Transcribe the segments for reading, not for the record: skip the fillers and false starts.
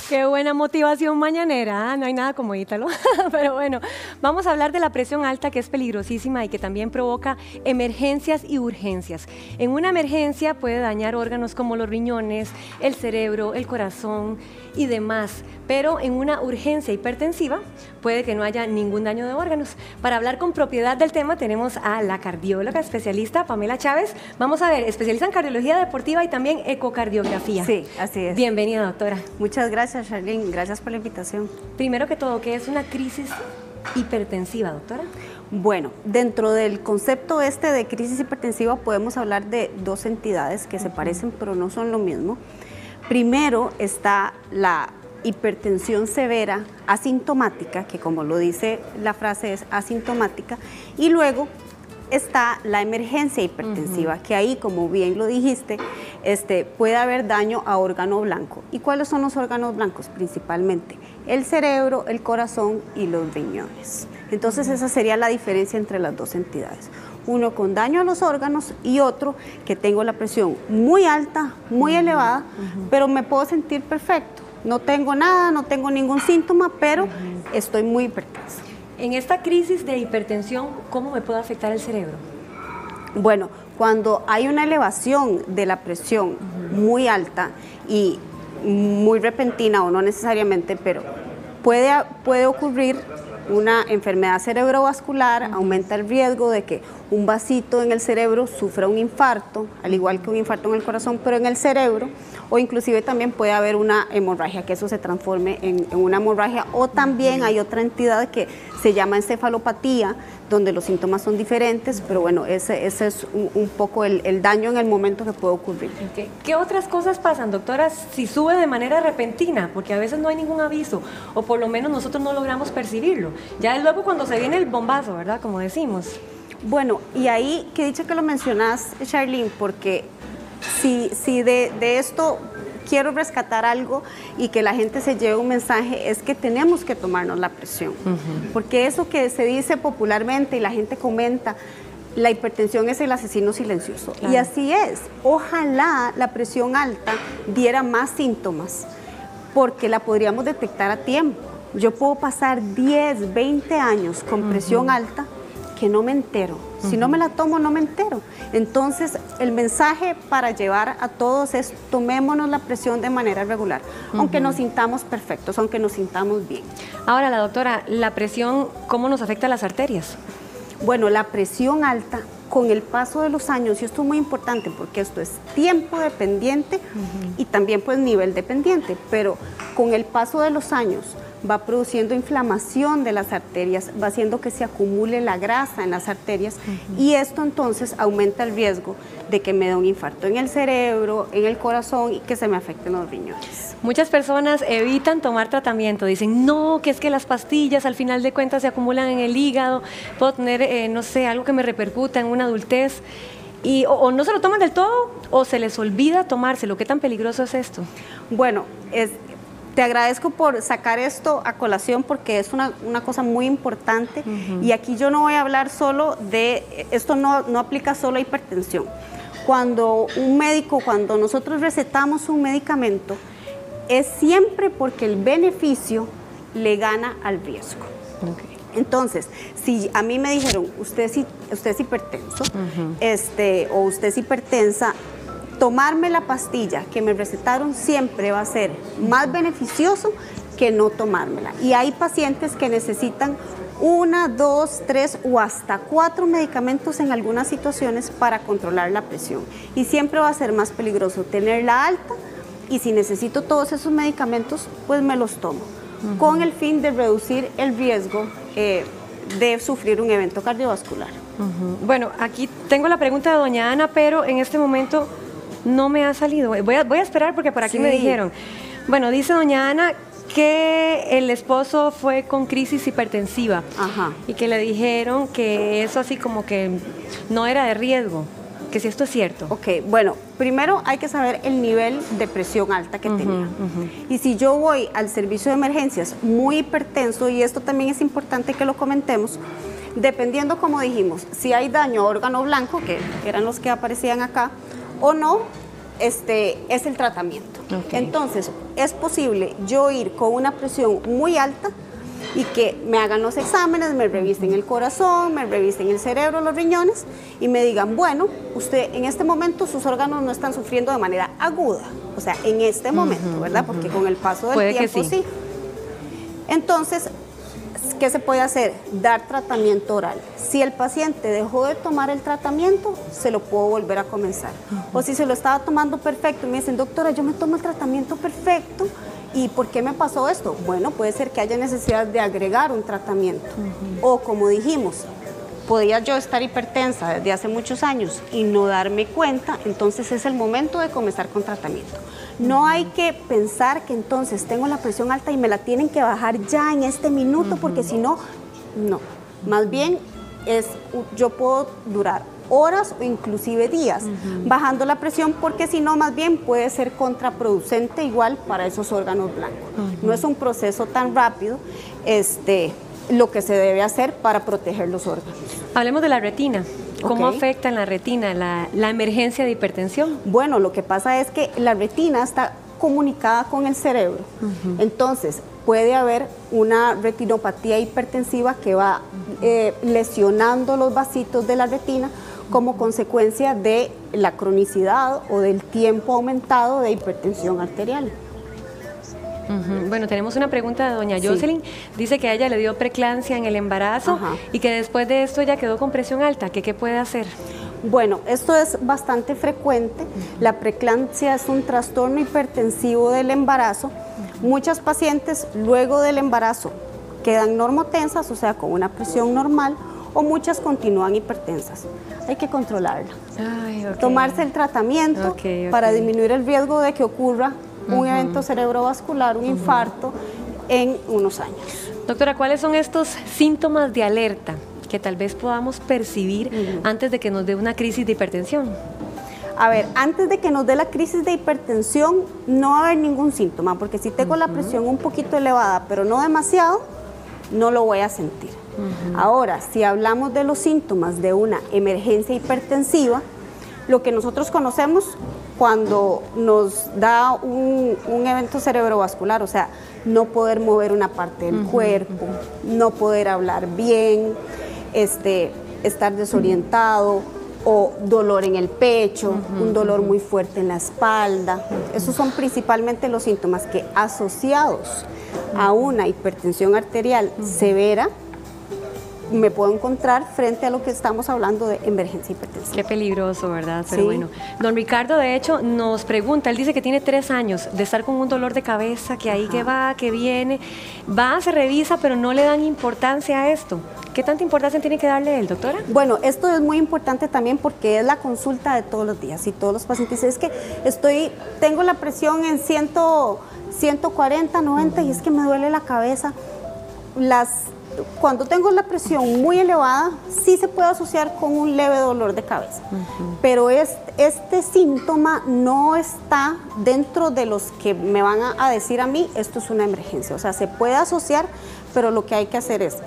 Qué buena motivación mañanera, ¿eh? No hay nada como Ítalo. Pero bueno, vamos a hablar de la presión alta, que es peligrosísima y que también provoca emergencias y urgencias. En una emergencia puede dañar órganos como los riñones, el cerebro, el corazón y demás. Pero en una urgencia hipertensiva puede que no haya ningún daño de órganos. Para hablar con propiedad del tema tenemos a la cardióloga especialista Pamela Chávez. Vamos a ver, especialista en cardiología deportiva y también ecocardiografía. Sí, así es. Bienvenida, doctora. Muchas gracias, Charlene. Gracias por la invitación. Primero que todo, ¿qué es una crisis hipertensiva, doctora? Bueno, dentro del concepto de crisis hipertensiva podemos hablar de dos entidades que se parecen pero no son lo mismo. Primero está la hipertensión severa asintomática, que como lo dice la frase es asintomática, y luego está la emergencia hipertensiva, que ahí, como bien lo dijiste, puede haber daño a órgano blanco. ¿Y cuáles son los órganos blancos? Principalmente el cerebro, el corazón y los riñones. Entonces esa sería la diferencia entre las dos entidades. Uno con daño a los órganos y otro que tengo la presión muy alta, muy elevada, pero me puedo sentir perfecto. No tengo nada, no tengo ningún síntoma, pero estoy muy hipertensa. En esta crisis de hipertensión, ¿cómo me puede afectar el cerebro? Bueno, cuando hay una elevación de la presión muy alta y muy repentina, o no necesariamente, pero puede ocurrir una enfermedad cerebrovascular, aumenta el riesgo de que un vasito en el cerebro sufra un infarto, al igual que un infarto en el corazón, pero en el cerebro, o inclusive también puede haber una hemorragia, que eso se transforme en una hemorragia, o también hay otra entidad que se llama encefalopatía, donde los síntomas son diferentes, pero bueno, ese es un poco el daño en el momento que puede ocurrir. Okay. ¿Qué otras cosas pasan, doctora, si sube de manera repentina? Porque a veces no hay ningún aviso, o por lo menos nosotros no logramos percibirlo. Ya es luego cuando se viene el bombazo, ¿verdad? Como decimos. Bueno, y ahí, qué dicho que lo mencionas, Charlene, porque si de esto quiero rescatar algo y que la gente se lleve un mensaje, es que tenemos que tomarnos la presión, porque eso que se dice popularmente y la gente comenta, la hipertensión es el asesino silencioso, claro. Y así es. Ojalá la presión alta diera más síntomas, porque la podríamos detectar a tiempo. Yo puedo pasar 10, 20 años con presión alta que no me entero. Si no me la tomo, no me entero. Entonces, el mensaje para llevar a todos es: tomémonos la presión de manera regular, aunque nos sintamos perfectos, aunque nos sintamos bien. Ahora, la doctora, la presión, ¿cómo nos afecta a las arterias? Bueno, la presión alta, con el paso de los años, y esto es muy importante porque esto es tiempo dependiente y también pues nivel dependiente, pero con el paso de los años va produciendo inflamación de las arterias, va haciendo que se acumule la grasa en las arterias y esto entonces aumenta el riesgo de que me dé un infarto en el cerebro, en el corazón y que se me afecten los riñones. Muchas personas evitan tomar tratamiento, dicen no, que es que las pastillas al final de cuentas se acumulan en el hígado, puedo tener, no sé, algo que me repercuta en una adultez. Y, o no se lo toman del todo o se les olvida tomárselo. ¿Qué tan peligroso es esto? Bueno, te agradezco por sacar esto a colación porque es una cosa muy importante y aquí yo no voy a hablar solo de, esto no aplica solo a hipertensión. Cuando cuando nosotros recetamos un medicamento, es siempre porque el beneficio le gana al riesgo. Okay. Entonces, si a mí me dijeron, usted es hipertenso, o usted es hipertensa, tomarme la pastilla que me recetaron siempre va a ser más beneficioso que no tomármela. Y hay pacientes que necesitan 1, 2, 3 o hasta 4 medicamentos en algunas situaciones para controlar la presión. Y siempre va a ser más peligroso tenerla alta y si necesito todos esos medicamentos, pues me los tomo, con el fin de reducir el riesgo de sufrir un evento cardiovascular. Bueno, aquí tengo la pregunta de doña Ana, pero en este momento no me ha salido. Voy a esperar porque por aquí me dijeron. Bueno, dice doña Ana que el esposo fue con crisis hipertensiva y que le dijeron que eso así como que no era de riesgo, que si esto es cierto. Ok, bueno, primero hay que saber el nivel de presión alta que tenía. Y si yo voy al servicio de emergencias muy hipertenso, y esto también es importante que lo comentemos, dependiendo, como dijimos, si hay daño a órgano blanco, que eran los que aparecían acá, o no, es el tratamiento. Okay. Entonces, es posible yo ir con una presión muy alta y que me hagan los exámenes, me revisen el corazón, me revisen el cerebro, los riñones y me digan, bueno, usted en este momento sus órganos no están sufriendo de manera aguda, o sea, en este momento, ¿verdad? Porque con el paso del tiempo sí. Entonces, ¿qué se puede hacer? Dar tratamiento oral. Si el paciente dejó de tomar el tratamiento, se lo puedo volver a comenzar. O si se lo estaba tomando perfecto y me dicen, doctora, yo me tomo el tratamiento perfecto, ¿y por qué me pasó esto? Bueno, puede ser que haya necesidad de agregar un tratamiento. O como dijimos, podía yo estar hipertensa desde hace muchos años y no darme cuenta, entonces es el momento de comenzar con tratamiento. No hay que pensar que entonces tengo la presión alta y me la tienen que bajar ya en este minuto, porque si no, no. Más bien, yo puedo durar horas o inclusive días bajando la presión, porque si no, más bien puede ser contraproducente igual para esos órganos blancos. No es un proceso tan rápido lo que se debe hacer para proteger los órganos. Hablemos de la retina. ¿Cómo afecta en la retina la emergencia de hipertensión? Bueno, lo que pasa es que la retina está comunicada con el cerebro. Entonces, puede haber una retinopatía hipertensiva que va lesionando los vasitos de la retina como consecuencia de la cronicidad o del tiempo aumentado de hipertensión arterial. Bueno, tenemos una pregunta de doña Jocelyn. Dice que a ella le dio preeclampsia en el embarazo y que después de esto ella quedó con presión alta. ¿Qué puede hacer? Bueno, esto es bastante frecuente. La preeclampsia es un trastorno hipertensivo del embarazo. Muchas pacientes luego del embarazo quedan normotensas, o sea, con una presión normal, o muchas continúan hipertensas. Hay que controlarla. Tomarse el tratamiento para disminuir el riesgo de que ocurra un evento cerebrovascular, un infarto, en unos años. Doctora, ¿cuáles son estos síntomas de alerta que tal vez podamos percibir antes de que nos dé una crisis de hipertensión? A ver, antes de que nos dé la crisis de hipertensión, no va a haber ningún síntoma, porque si tengo la presión un poquito elevada, pero no demasiado, no lo voy a sentir. Ahora, si hablamos de los síntomas de una emergencia hipertensiva, lo que nosotros conocemos cuando nos da un evento cerebrovascular, o sea, no poder mover una parte del cuerpo, no poder hablar bien, estar desorientado o dolor en el pecho, un dolor muy fuerte en la espalda. Esos son principalmente los síntomas que, asociados a una hipertensión arterial severa, me puedo encontrar frente a lo que estamos hablando de emergencia hipertensiva. Qué peligroso, ¿verdad? Pero bueno, don Ricardo, de hecho, nos pregunta, él dice que tiene 3 años de estar con un dolor de cabeza, que ahí que va, que viene, se revisa, pero no le dan importancia a esto. ¿Qué tanta importancia tiene que darle él, doctora? Bueno, esto es muy importante también porque es la consulta de todos los días y todos los pacientes dicen, es que tengo la presión en 140, 90 y es que me duele la cabeza. Cuando tengo la presión muy elevada, sí se puede asociar con un leve dolor de cabeza, pero este síntoma no está dentro de los que me van a decir a mí, esto es una emergencia. O sea, se puede asociar, pero lo que hay que hacer es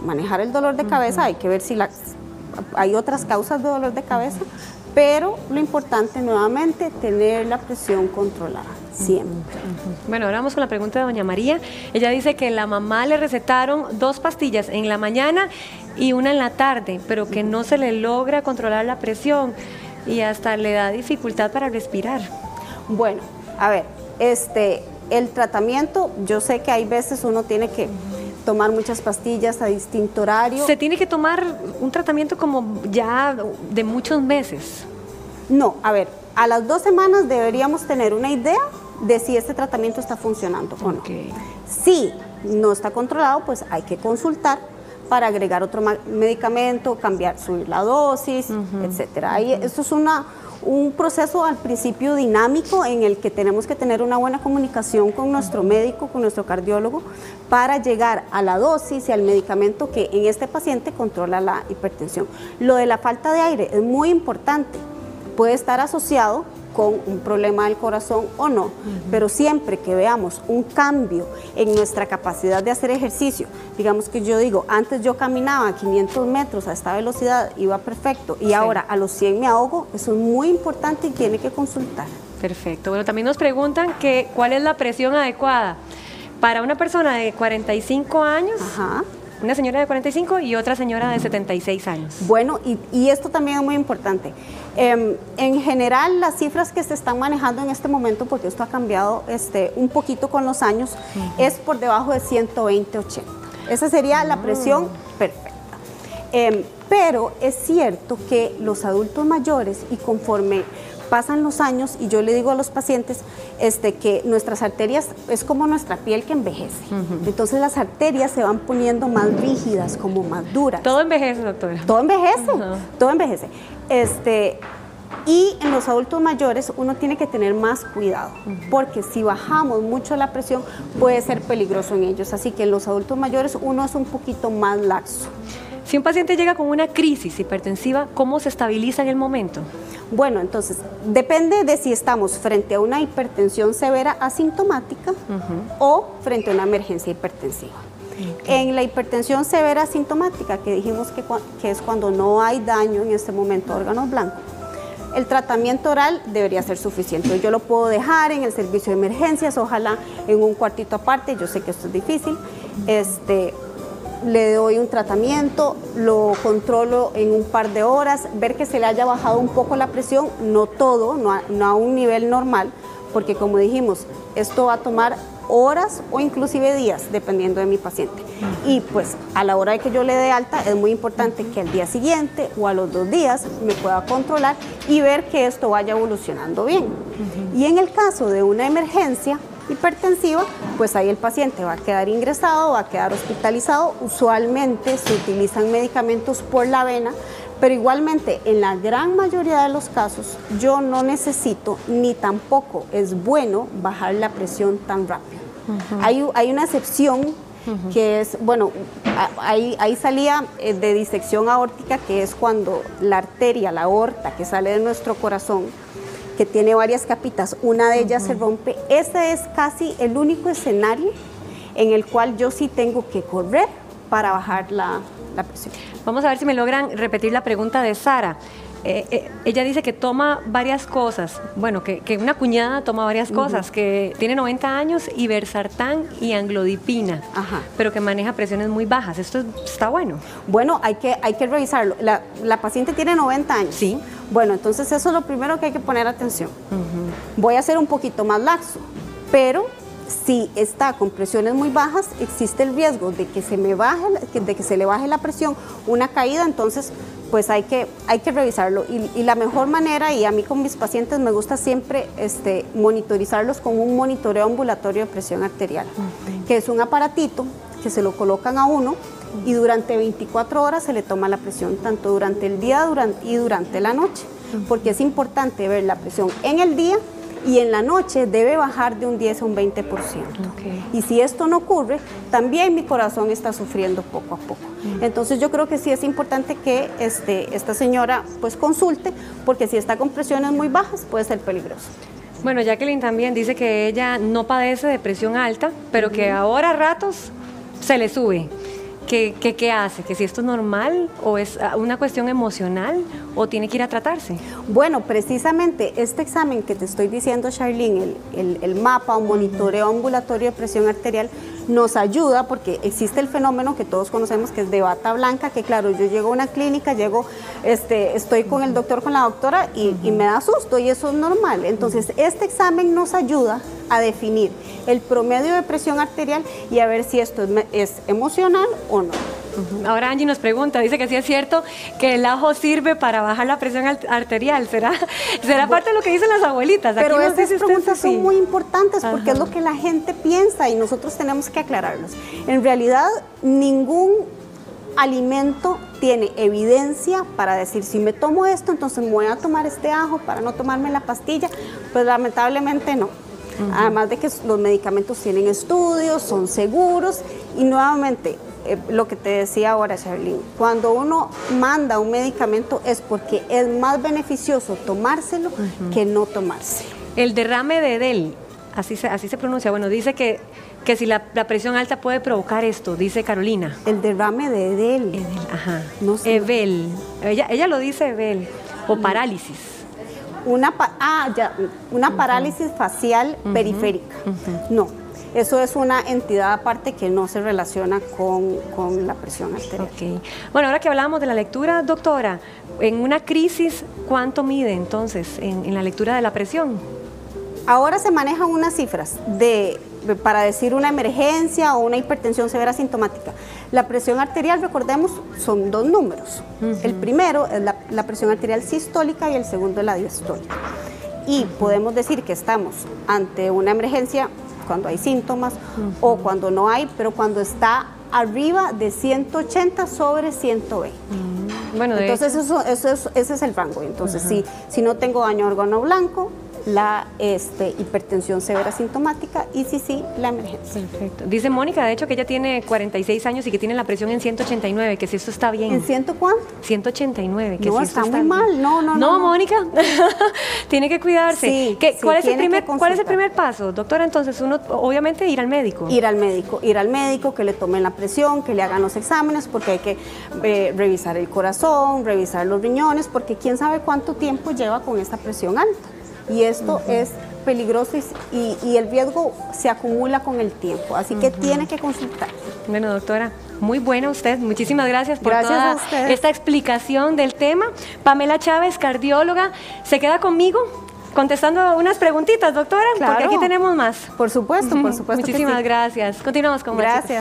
manejar el dolor de cabeza, hay que ver si hay otras causas de dolor de cabeza, pero lo importante nuevamente, tener la presión controlada, siempre. Bueno, ahora vamos con la pregunta de doña María. Ella dice que la mamá le recetaron 2 pastillas en la mañana y una en la tarde, pero que no se le logra controlar la presión y hasta le da dificultad para respirar. Bueno, a ver, el tratamiento, yo sé que hay veces uno tiene que tomar muchas pastillas a distinto horario. ¿Se tiene que tomar un tratamiento como ya de muchos meses? No, a ver, a las 2 semanas deberíamos tener una idea de si este tratamiento está funcionando o no. Si no está controlado, pues hay que consultar para agregar otro medicamento, subir la dosis, etcétera. Esto es un proceso al principio dinámico en el que tenemos que tener una buena comunicación con nuestro médico, con nuestro cardiólogo, para llegar a la dosis y al medicamento que en este paciente controla la hipertensión. Lo de la falta de aire es muy importante, puede estar asociado con un problema del corazón o no, pero siempre que veamos un cambio en nuestra capacidad de hacer ejercicio, digamos que yo digo, antes yo caminaba 500 metros a esta velocidad, iba perfecto, y ahora a los 100 me ahogo, eso es muy importante y tiene que consultar. Perfecto. Bueno, también nos preguntan que cuál es la presión adecuada para una persona de 45 años, Ajá. una señora de 45 y otra señora de 76 años. Bueno, y esto también es muy importante. En general, las cifras que se están manejando en este momento, porque esto ha cambiado un poquito con los años, es por debajo de 120/80. Esa sería la presión perfecta. Pero es cierto que los adultos mayores, y conforme pasan los años, y yo le digo a los pacientes que nuestras arterias es como nuestra piel que envejece. Entonces las arterias se van poniendo más rígidas, como más duras. Todo envejece, doctora. Todo envejece, todo envejece. Y en los adultos mayores uno tiene que tener más cuidado, porque si bajamos mucho la presión puede ser peligroso en ellos. Así que en los adultos mayores uno es un poquito más laxo. Si un paciente llega con una crisis hipertensiva, ¿cómo se estabiliza en el momento? Bueno, entonces, depende de si estamos frente a una hipertensión severa asintomática o frente a una emergencia hipertensiva. En la hipertensión severa asintomática, que dijimos que es cuando no hay daño en este momento a órganos blancos, el tratamiento oral debería ser suficiente. Yo lo puedo dejar en el servicio de emergencias, ojalá en un cuartito aparte, yo sé que esto es difícil. Le doy un tratamiento, lo controlo en un par de horas, ver que se le haya bajado un poco la presión, no todo, no a un nivel normal, porque como dijimos, esto va a tomar horas o inclusive días, dependiendo de mi paciente. Y pues a la hora de que yo le dé alta, es muy importante que al día siguiente o a los 2 días me pueda controlar y ver que esto vaya evolucionando bien. Y en el caso de una emergencia hipertensiva, pues ahí el paciente va a quedar ingresado, va a quedar hospitalizado. Usualmente se utilizan medicamentos por la vena, pero igualmente en la gran mayoría de los casos yo no necesito ni tampoco es bueno bajar la presión tan rápido. Hay una excepción que es, bueno, ahí salía de disección aórtica, que es cuando la arteria, la aorta que sale de nuestro corazón, que tiene varias capitas, una de ellas se rompe. Ese es casi el único escenario en el cual yo sí tengo que correr para bajar la presión. Vamos a ver si me logran repetir la pregunta de Sara. Ella dice que toma varias cosas, bueno, que una cuñada toma varias cosas, que tiene 90 años, iversartán y anglodipina, pero que maneja presiones muy bajas. ¿Esto está bueno? Bueno, hay que revisarlo. La paciente tiene 90 años. Sí. Bueno, entonces eso es lo primero que hay que poner atención. Voy a ser un poquito más laxo, pero si está con presiones muy bajas, existe el riesgo de que se le baje la presión, una caída. Entonces pues hay que revisarlo, y la mejor manera, y a mí con mis pacientes me gusta siempre monitorizarlos con un monitoreo ambulatorio de presión arterial, que es un aparatito que se lo colocan a uno y durante 24 horas se le toma la presión, tanto durante el día y durante la noche, porque es importante ver la presión en el día, y en la noche debe bajar de un 10 a un 20%. Y si esto no ocurre, también mi corazón está sufriendo poco a poco. Entonces yo creo que sí es importante que esta señora pues consulte, porque si está con presiones muy bajas puede ser peligroso. Bueno, Jacqueline también dice que ella no padece de presión alta, pero que ahora a ratos se le sube. ¿Qué hace? ¿Que si esto es normal o es una cuestión emocional o tiene que ir a tratarse? Bueno, precisamente este examen que te estoy diciendo, Charlene, el mapa o monitoreo ambulatorio de presión arterial, nos ayuda porque existe el fenómeno que todos conocemos, que es de bata blanca, que claro, yo llego a una clínica, estoy con el doctor, con la doctora y me da susto, y eso es normal. Entonces este examen nos ayuda a definir el promedio de presión arterial y a ver si esto es emocional o no. Ahora Angie nos pregunta, dice que sí es cierto que el ajo sirve para bajar la presión arterial. ¿Será parte de lo que dicen las abuelitas? Pero estas preguntas son muy importantes porque es lo que la gente piensa y nosotros tenemos que aclararlos. En realidad, ningún alimento tiene evidencia para decir, si me tomo esto, entonces me voy a tomar este ajo para no tomarme la pastilla. Pues lamentablemente no. Además de que los medicamentos tienen estudios, son seguros, y nuevamente, lo que te decía ahora, Charlene, cuando uno manda un medicamento es porque es más beneficioso tomárselo que no tomárselo. El derrame de Edel, así se pronuncia, bueno, dice que si la presión alta puede provocar esto, dice Carolina. El derrame de Edel. Ajá. No sé. Ebel, ella lo dice Ebel, o parálisis. una parálisis facial periférica. No, eso es una entidad aparte que no se relaciona con la presión arterial. Okay. Bueno, ahora que hablábamos de la lectura, doctora, en una crisis, ¿cuánto mide entonces en la lectura de la presión? Ahora se manejan unas cifras para decir una emergencia o una hipertensión severa sintomática. La presión arterial, recordemos, son 2 números. El primero es la presión arterial sistólica y el segundo es la diastólica. Y podemos decir que estamos ante una emergencia cuando hay síntomas o cuando no hay, pero cuando está arriba de 180 sobre 120. Bueno, entonces ese es el rango. Entonces, si no tengo daño a órgano blanco, la hipertensión severa sintomática y sí, la emergencia. Perfecto. Dice Mónica, de hecho, que ella tiene 46 años y que tiene la presión en 189, que si esto está bien. ¿En ciento cuánto? 189. Que no, si está muy mal. No, Mónica, tiene que cuidarse. Sí, ¿Cuál es el primer paso, doctora? Entonces, uno, obviamente, ir al médico. Ir al médico, que le tomen la presión, que le hagan los exámenes, porque hay que revisar el corazón, revisar los riñones, porque quién sabe cuánto tiempo lleva con esta presión alta. Y esto es peligroso y el riesgo se acumula con el tiempo, así que tiene que consultar. Bueno, doctora, muy buena usted, muchísimas gracias por toda esta explicación del tema. Pamela Chávez, cardióloga, ¿se queda conmigo contestando unas preguntitas, doctora? Claro. Porque aquí tenemos más. Por supuesto. Muchísimas gracias. Continuamos con más. Gracias.